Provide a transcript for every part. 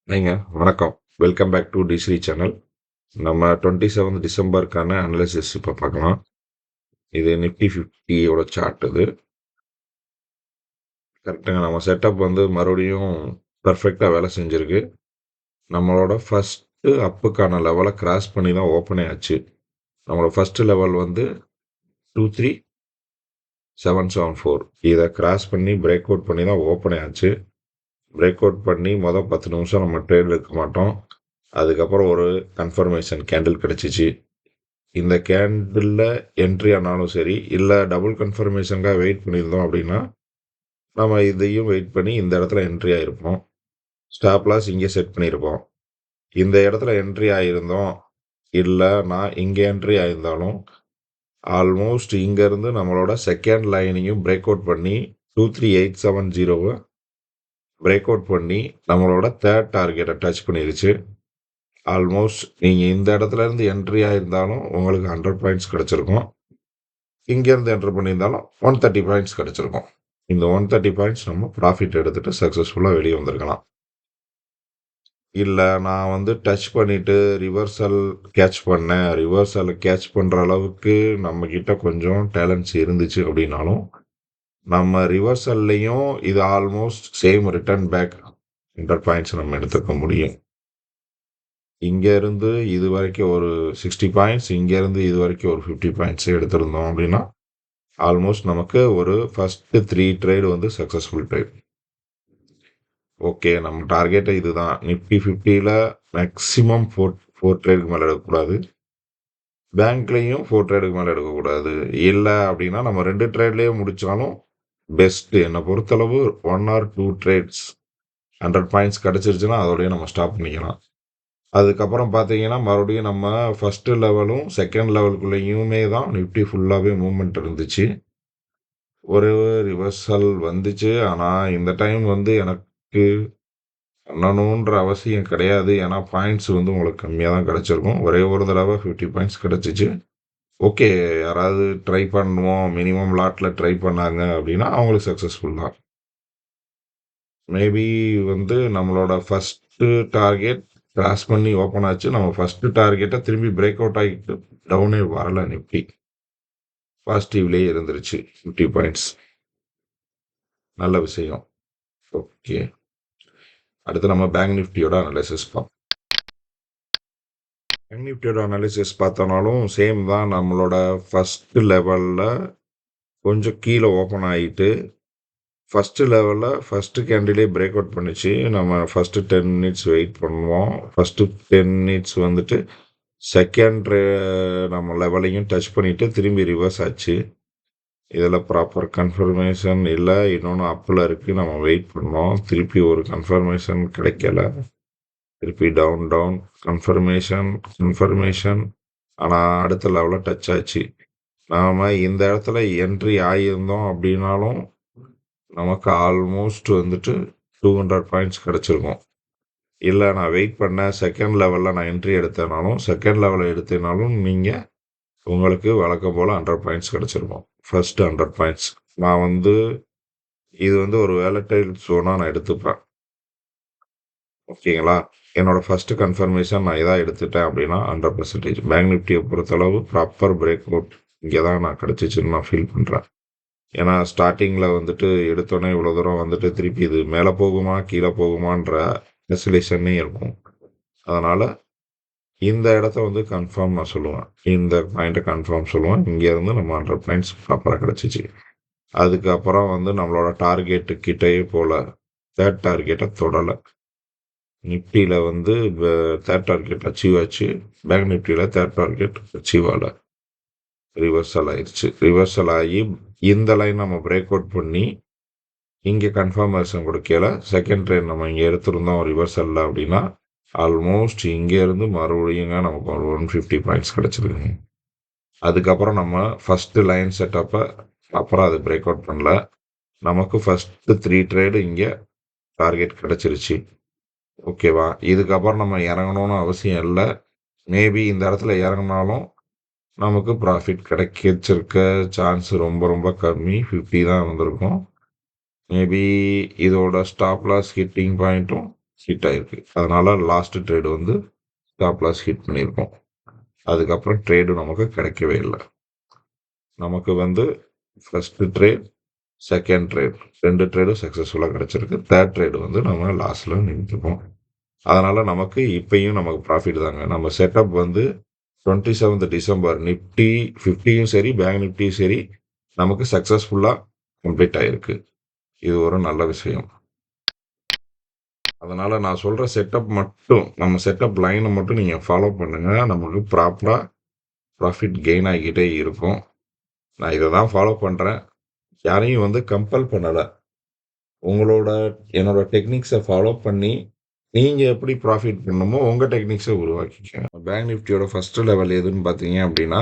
ஹாய்ங்க. வணக்கம். Welcome back to டிஸ்ரீ channel. நம்ம 27 டிசம்பருக்கான அனாலிசிஸ் இப்போ பார்க்கலாம். இது நிஃப்டி 50யோட சார்ட் இது. கரெக்ட்டுங்க. நம்ம செட்டப் வந்து மறுபடியும் பெர்ஃபெக்ட்டா வேலை செஞ்சிருக்கு. நம்மளோட ஃபர்ஸ்ட்டு அப்புக்கான லெவல கிராஸ் பண்ணி தான் ஓப்பனே ஆச்சு. நம்மளோட ஃபர்ஸ்ட் லெவல் வந்து 23774. இத கிராஸ் பண்ணி பிரேக் அவுட் பண்ணி தான் ஓப்பனே ஆச்சு. பிரேக் அவுட் பண்ணி 10 நிமிஷம் நம்ம ட்ரேட் எடுக்க மாட்டோம். அதுக்கப்புறம் ஒரு கன்ஃபர்மேஷன் கேண்டில் கிடைச்சிச்சு. இந்த கேண்டில்ல என்ட்ரி ஆனாலும் சரி, இல்ல டபுள் கன்ஃபர்மேஷனுக்காக வெயிட் பண்ணியிருந்தோம் அப்படின்னா, நம்ம இதையும் வெயிட் பண்ணி இந்த இடத்துல என்ட்ரி ஆயிருப்போம். ஸ்டாப் லாஸ் இங்கே செட் பண்ணியிருப்போம். இந்த இடத்துல என்ட்ரி ஆயிருந்தோம், இல்ல நான் இங்க என்ட்ரி ஆயிருந்தாலும், ஆல்மோஸ்ட் இங்கேருந்து நம்மளோட செகண்ட் லைனையும் பிரேக் அவுட் பண்ணி 23870 பிரேக் அவுட் பண்ணி நம்மளோட தேர்ட் டார்கெட்டை டச் பண்ணிருச்சு. ஆல்மோஸ்ட் நீங்கள் இந்த இடத்துல இருந்து என்ட்ரி ஆயிருந்தாலும் உங்களுக்கு 100 பாயிண்ட்ஸ் கிடைச்சிருக்கும். இங்கேருந்து என்டர் பண்ணியிருந்தாலும் 130 பாயிண்ட்ஸ் கிடைச்சிருக்கும். இந்த 130 பாயிண்ட்ஸ் நம்ம ப்ராஃபிட் எடுத்துட்டு சக்ஸஸ்ஃபுல்லாக வெளியே வந்திருக்கலாம். இல்லை நான் வந்து டச் பண்ணிட்டு ரிவர்சல் கேட்ச் பண்ணேன், ரிவர்சலை கேட்ச் பண்ணுற அளவுக்கு நம்மக்கிட்ட கொஞ்சம் டேலண்ட்ஸ் இருந்துச்சு அப்படின்னாலும், நம்ம ரிவர்சல்லையும் இது almost same return back 100 points நம்ம எடுத்துக்க முடியும். இங்கேருந்து இது வரைக்கும் ஒரு 60 பாயிண்ட்ஸ், இங்கேருந்து இது வரைக்கும் ஒரு 50 பாயிண்ட்ஸ் எடுத்திருந்தோம் அப்படின்னா, ஆல்மோஸ்ட் நமக்கு ஒரு ஃபர்ஸ்ட் 3 ட்ரேடு வந்து சக்ஸஸ்ஃபுல் ட்ரேட். ஓகே, நம்ம டார்கெட்டே இதுதான். நிஃப்டி 50ல மேக்ஸிமம் ஃபோர் ட்ரேடுக்கு மேலே எடுக்கக்கூடாது. பேங்க்லேயும் 4 ட்ரேடுக்கு மேலே எடுக்கக்கூடாது. இல்லை அப்படின்னா நம்ம 2 ட்ரேட்லேயே முடித்தாலும் பெஸ்ட்டு. என்னை பொறுத்தளவு 1 ஆர் 2 ட்ரேட்ஸ் 100 பாயிண்ட்ஸ் கிடச்சிருச்சுன்னா அதோடய நம்ம ஸ்டாப் பண்ணிக்கலாம். அதுக்கப்புறம் பார்த்தீங்கன்னா மறுபடியும் நம்ம ஃபஸ்ட்டு லெவலும் செகண்ட் லெவலுக்குள்ளேயுமே தான் நிஃப்டி ஃபுல்லாகவே மூவ்மெண்ட் இருந்துச்சு. ஒரு ரிவர்சல் வந்துச்சு. ஆனால் இந்த டைம் வந்து எனக்கு பண்ணணுன்ற அவசியம் கிடையாது. ஏன்னா பாயிண்ட்ஸ் வந்து உங்களுக்கு கம்மியாக தான் கிடச்சிருக்கும். ஒரே ஒரு தடவை 50 பாயிண்ட்ஸ் கிடச்சிச்சு. ஓகே, யாராவது ட்ரை பண்ணுவோம், மினிமம் லாட்டில் ட்ரை பண்ணாங்க அப்படின்னா அவங்களுக்கு சக்ஸஸ்ஃபுல் தான். மேபி வந்து நம்மளோட ஃபஸ்ட்டு டார்கெட் கிராஸ் பண்ணி ஓப்பன் ஆச்சு. நம்ம ஃபஸ்ட்டு டார்கெட்டை திரும்பி பிரேக் அவுட் ஆகிட்டு டவுனே வரல. நிஃப்டி பாசிட்டிவ்லேயே இருந்துருச்சு 50 பாயிண்ட்ஸ். நல்ல விஷயம். ஓகே, அடுத்து நம்ம பேங்க் நிஃப்டியோட அனாலிசிஸ் பார்ப்போம். பேங்க் நிஃப்டியோட அனாலிசிஸ் பார்த்தோம்னாலும் சேம் தான். நம்மளோட ஃபஸ்ட்டு லெவலில் கொஞ்சம் கீழே ஓப்பன் ஆகிட்டு ஃபஸ்ட்டு லெவலில் ஃபஸ்ட்டு கேண்டிலே பிரேக் அவுட் பண்ணிச்சு. நம்ம ஃபஸ்ட்டு 10 மினிட்ஸ் வெயிட் பண்ணுவோம். ஃபஸ்ட்டு 10 மினிட்ஸ் வந்துட்டு செகண்ட் நம்ம லெவலையும் டச் பண்ணிவிட்டு திரும்பி ரிவர்ஸ் ஆச்சு. இதில் ப்ராப்பர் கன்ஃபர்மேஷன் இல்லை, இன்னொன்று அப்பில் இருக்குது. நம்ம வெயிட் பண்ணோம், திருப்பி ஒரு கன்ஃபர்மேஷன் கிடைக்கல. திருப்பி டவுன் கன்ஃபர்மேஷன். ஆனால் அடுத்த லெவலில் டச் ஆச்சு. நாம் இந்த இடத்துல என்ட்ரி ஆகியிருந்தோம் அப்படின்னாலும் நமக்கு ஆல்மோஸ்ட் வந்துட்டு 200 பாயிண்ட்ஸ் கிடச்சிருக்கும். இல்லை நான் வெயிட் பண்ணேன், செகண்ட் லெவலில் நான் என்ட்ரி எடுத்தேனாலும், செகண்ட் லெவலில் எடுத்தேனாலும் நீங்கள் உங்களுக்கு வழக்கம் போல் 100 பாயிண்ட்ஸ் கிடச்சிருக்கும். First 100 points. நான் வந்து இது வந்து ஒரு வேலட்டைல் ஸோனாக நான் எடுத்துப்பேன். ஓகேங்களா? என்னோட ஃபஸ்ட்டு கன்ஃபர்மேஷன் நான் இதாக எடுத்துட்டேன் அப்படின்னா 100%. பேங்க் நிஃப்டியை பொறுத்தளவு ப்ராப்பர் பிரேக் அவுட் இங்கே தான் நான் கிடச்சிச்சுன்னு நான் ஃபீல் பண்ணுறேன். ஏன்னா ஸ்டார்டிங்கில் வந்துட்டு எடுத்தோன்னே இவ்வளோ தூரம் வந்துட்டு திருப்பி இது மேலே போகுமா கீழே போகுமான்ற டெஸ்டிலேஷனே இருக்கும். அதனால் இந்த இடத்த வந்து கன்ஃபார்ம் நான் சொல்லுவேன். இந்த பாயிண்ட்டை கன்ஃபார்ம் சொல்லுவேன். இங்கேருந்து நம்ம 100 பாயிண்ட்ஸ் ப்ராப்பராக கிடச்சிச்சு. அதுக்கப்புறம் வந்து நம்மளோட டார்கெட்டு கிட்டேயே போகல. தேர்ட் டார்கெட்டை தொடலை. நிஃப்டியில் வந்து தேர்ட் டார்கெட் அச்சீவ் ஆச்சு. பேங்க் நிஃப்டியில் தேர்ட் டார்கெட் அச்சீவ் ஆகலை. ரிவர்சல் ஆயிடுச்சு. ரிவர்சல் ஆகி இந்த லைன் நம்ம பிரேக் அவுட் பண்ணி இங்கே கன்ஃபர்மேஷன் கொடுக்கல. செகண்ட் ட்ரெயின் நம்ம இங்கே எடுத்திருந்தோம் ரிவர்சலில் அப்படின்னா ஆல்மோஸ்ட் இங்கேருந்து மறுபடியுங்க நமக்கு ஒரு 150 பாயிண்ட்ஸ் கிடச்சிருக்குங்க. அதுக்கப்புறம் நம்ம ஃபஸ்ட்டு லைன் செட்டப்பை அப்புறம் அது பிரேக் அவுட் பண்ணல. நமக்கு ஃபஸ்ட்டு 3 ட்ரேடு இங்கே டார்கெட் கிடச்சிருச்சு. ஓகேவா? இதுக்கப்புறம் நம்ம இறங்கணும்னு அவசியம் இல்லை. மேபி இந்த இடத்துல இறங்கினாலும் நமக்கு ப்ராஃபிட் கிடைச்சிருக்க சான்ஸ் ரொம்ப ரொம்ப கம்மி. 50 தான் வந்திருக்கும். மேபி இதோட ஸ்டாப் லாஸ் ஹிட்டிங் பாயிண்ட்டும் ஹிட் ஆயிருக்கு. அதனால லாஸ்ட் ட்ரேடு வந்து ஸ்டாப் லாஸ் ஹிட் பண்ணியிருக்கோம். அதுக்கப்புறம் ட்ரேடு நமக்கு கிடைக்கவே இல்லை. நமக்கு வந்து ஃபர்ஸ்ட் ட்ரேட், செகண்ட் ட்ரேட் 2 ட்ரேடும் சக்ஸஸ்ஃபுல்லாக கிடைச்சிருக்கு. தேர்ட் ட்ரேடு வந்து நம்ம லாஸில் நின்றுருக்கோம். அதனால் நமக்கு இப்பயும் நமக்கு ப்ராஃபிட் தாங்க. நம்ம செட்டப் வந்து 27th டிசம்பர் நிஃப்டி 50யும் சரி, பேங்க் நிஃப்டியும் சரி நமக்கு சக்ஸஸ்ஃபுல்லாக கம்ப்ளீட் ஆகிருக்கு. இது ஒரு நல்ல விஷயம். அதனால் நான் சொல்கிற செட்டப் மட்டும், நம்ம செட்டப் லைனை மட்டும் நீங்கள் ஃபாலோ பண்ணுங்கள். நமக்கு ப்ராப்பராக ப்ராஃபிட் கெயின் ஆகிக்கிட்டே இருக்கும். நான் இதை தான் ஃபாலோ பண்ணுறேன். யாரையும் வந்து கம்பல் பண்ணலை. என்னோட டெக்னிக்ஸை ஃபாலோ பண்ணி நீங்கள் எப்படி ப்ராஃபிட் பண்ணணுமோ உங்கள் டெக்னிக்ஸை உருவாக்கிக்கங்க. பேங்க் நிஃப்டியோட ஃபஸ்ட்டு லெவல் எதுன்னு பார்த்தீங்க அப்படின்னா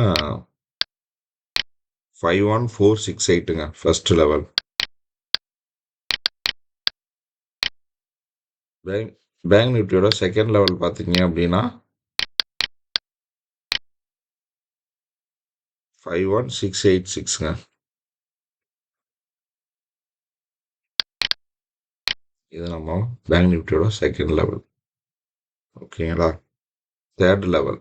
51468ங்க ஃபர்ஸ்ட் லெவல். பேங்க் நிஃப்டியோட செகண்ட் லெவல் பார்த்தீங்க அப்படின்னா 51686ங்க. இது நம்ம பேங்க் நிஃப்டியோட செகண்ட் லெவல். ஓகேங்களா? தேர்ட் லெவல்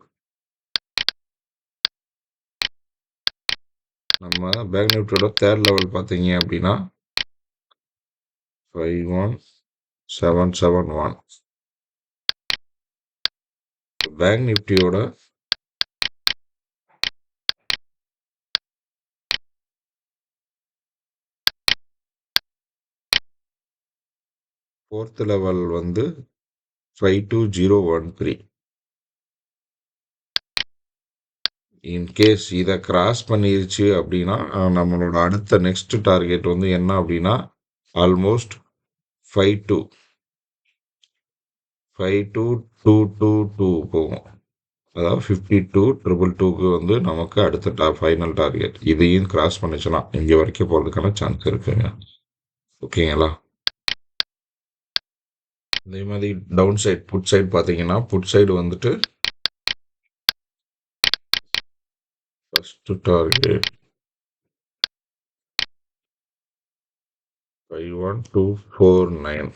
நம்ம பேங்க் நிஃப்டியோட தேர்ட் லெவல் பார்த்தீங்க அப்படின்னா 51771. பேங்க் நிஃப்டியோட ஃபோர்த் லெவல் வந்து 52013. இன்கேஸ் இதை கிராஸ் பண்ணிருச்சு அப்படின்னா நம்மளோட அடுத்த நெக்ஸ்ட் டார்கெட் வந்து என்ன அப்படின்னா ஆல்மோஸ்ட் 52222 போகும். அதாவது 52222க்கு வந்து நமக்கு அடுத்த ஃபைனல் டார்கெட். இதையும் கிராஸ் பண்ணிச்சுன்னா இங்கே வரைக்கும் போகிறதுக்கான சான்ஸ் இருக்குங்க. ஓகேங்களா? அதே மாதிரி டவுன் சைட் புட் சைடு பார்த்தீங்கன்னா புட் சைடு வந்துட்டு ஃபர்ஸ்ட் டார்கெட் 51249.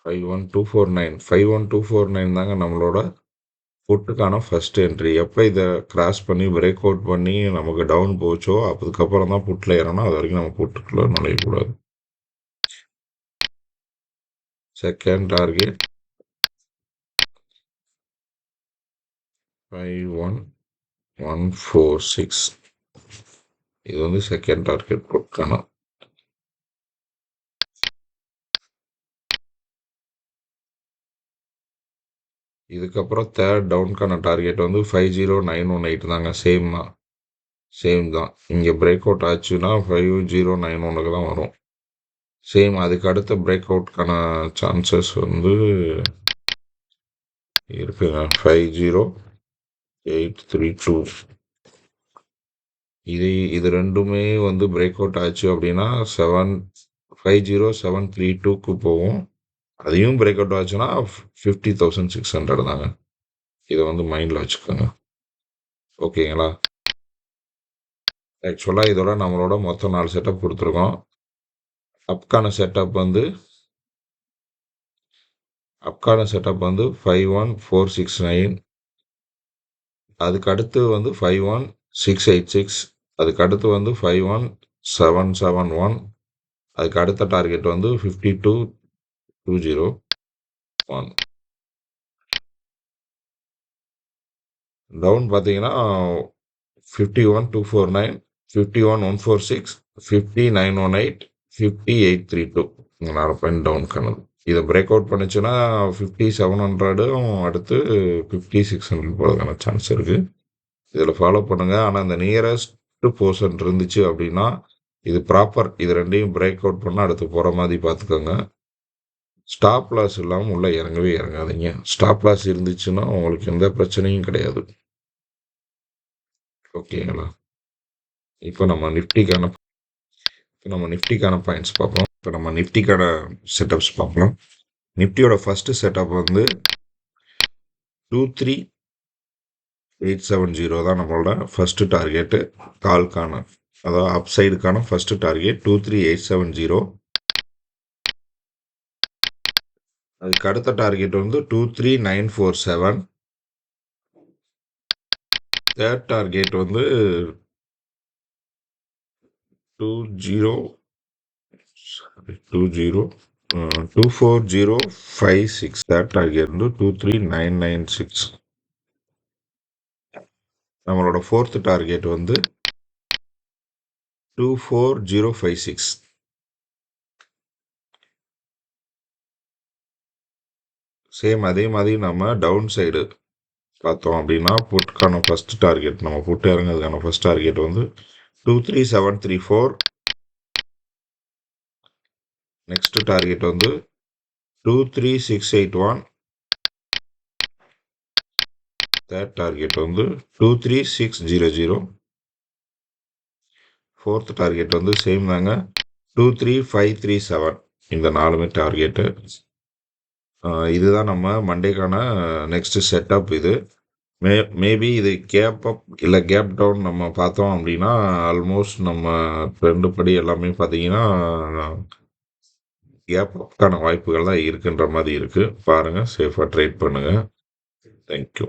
51249 தாங்க நம்மளோட புட்டுக்கான ஃபர்ஸ்ட் என்ட்ரி. எப்போ இதை கிராஸ் பண்ணி பிரேக் அவுட் பண்ணி நமக்கு டவுன் போச்சோ அதுக்கப்புறம் தான் புட்டில் ஏறணும். அது வரைக்கும் நம்ம புட்டுக்குள்ளே நுழையக்கூடாது. Second target 51146. இது வந்து செகண்ட் டார்கெட் புட்டுக்கான. இதுக்கப்புறம் தேர்ட் டவுனுக்கான டார்கெட் வந்து 50918 தாங்க. சேம் தான். இங்கே பிரேக் அவுட் ஆச்சுன்னா 5091க்கு தான் வரும். சேம் அதுக்கு அடுத்த பிரேக் அவுட்கான சான்சஸ் வந்து இருக்குங்க. 50832. இது ரெண்டுமே வந்து பிரேக் அவுட் ஆச்சு அப்படின்னா 50732க்கு போகும். அதையும் பிரேக் அவுட் ஆச்சுன்னா 50,600 தாங்க. இதை வந்து மைண்டில் வச்சுக்கோங்க. ஓகேங்களா? ஆக்சுவலாக இதோட நம்மளோட மொத்தம் 4 செட்டப் கொடுத்துருக்கோம். அப்கான செட்டப் வந்து 51469. அதுக்கு அடுத்து வந்து 51686. அதுக்கு அடுத்து வந்து 51771. அதுக்கு அடுத்த டார்கெட் வந்து 52201. டவுன் பார்த்தீங்கன்னா 51249, 51146, 50918, 50832. 4 பாயிண்ட் டவுன் கணக்கு. இதை பிரேக் அவுட் பண்ணிச்சுன்னா 5700ம் அடுத்து 5600 போகிறதுக்கான சான்ஸ் இருக்குது. இதில் ஃபாலோ பண்ணுங்கள். ஆனால் இந்த நியரஸ்ட் போர்ஷன் இருந்துச்சு அப்படின்னா இது ப்ராப்பர். இது ரெண்டையும் பிரேக் அவுட் பண்ணால் அடுத்து போகிற மாதிரி பார்த்துக்கோங்க. ஸ்டாப் லாஸ் இல்லாமல் உள்ளே இறங்கவே இறங்காதீங்க. ஸ்டாப் லாஸ் இருந்துச்சுன்னா உங்களுக்கு எந்த பிரச்சனையும் கிடையாது. ஓகேங்களா? இப்போ நம்ம நிஃப்டிக்கான பாயிண்ட்ஸ் பார்ப்போம். இப்போ நம்ம நிஃப்டிக்கான செட்டப்ஸ் பார்ப்போம். நிஃப்டியோட ஃபஸ்ட்டு செட்டப் வந்து 23870 தான் நம்மளோட ஃபஸ்ட்டு டார்கெட்டு. கால்கான அதாவது அப் சைடுக்கான ஃபஸ்ட்டு டார்கெட் 23870. அதுக்கு அடுத்த டார்கெட் வந்து 23947. தேர்ட் டார்கெட் வந்து 24056. தேர்ட் டார்கெட் வந்து 23996. நம்மளோட ஃபோர்த் டார்கெட் வந்து 24056. சேம் அதே மாதிரி நம்ம டவுன் சைடு பார்த்தோம் அப்படின்னா புட்கான ஃபர்ஸ்ட் டார்கெட், நம்ம புட்டு இறங்குறதுக்கான ஃபர்ஸ்ட் டார்கெட் வந்து 23734. நெக்ஸ்ட் டார்கெட் வந்து 23681. தேர்ட் டார்கெட் வந்து 23600. ஃபோர்த் டார்கெட் வந்து சேம் தாங்க, 23537. இந்த 4மே டார்கெட்டு. இதுதான் நம்ம மண்டேக்கான நெக்ஸ்ட் செட்டப். இது மேபி இது கேப் அப் இல்லை கேப் டவுன் நம்ம பார்த்தோம் அப்படின்னா ஆல்மோஸ்ட் நம்ம ட்ரெண்டு படி எல்லாமே பார்த்தீங்கன்னா கேப் அப்கான வாய்ப்புகள் தான் இருக்குன்ற மாதிரி இருக்குது. பாருங்கள், சேஃபாக ட்ரேட் பண்ணுங்கள். தேங்க்யூ.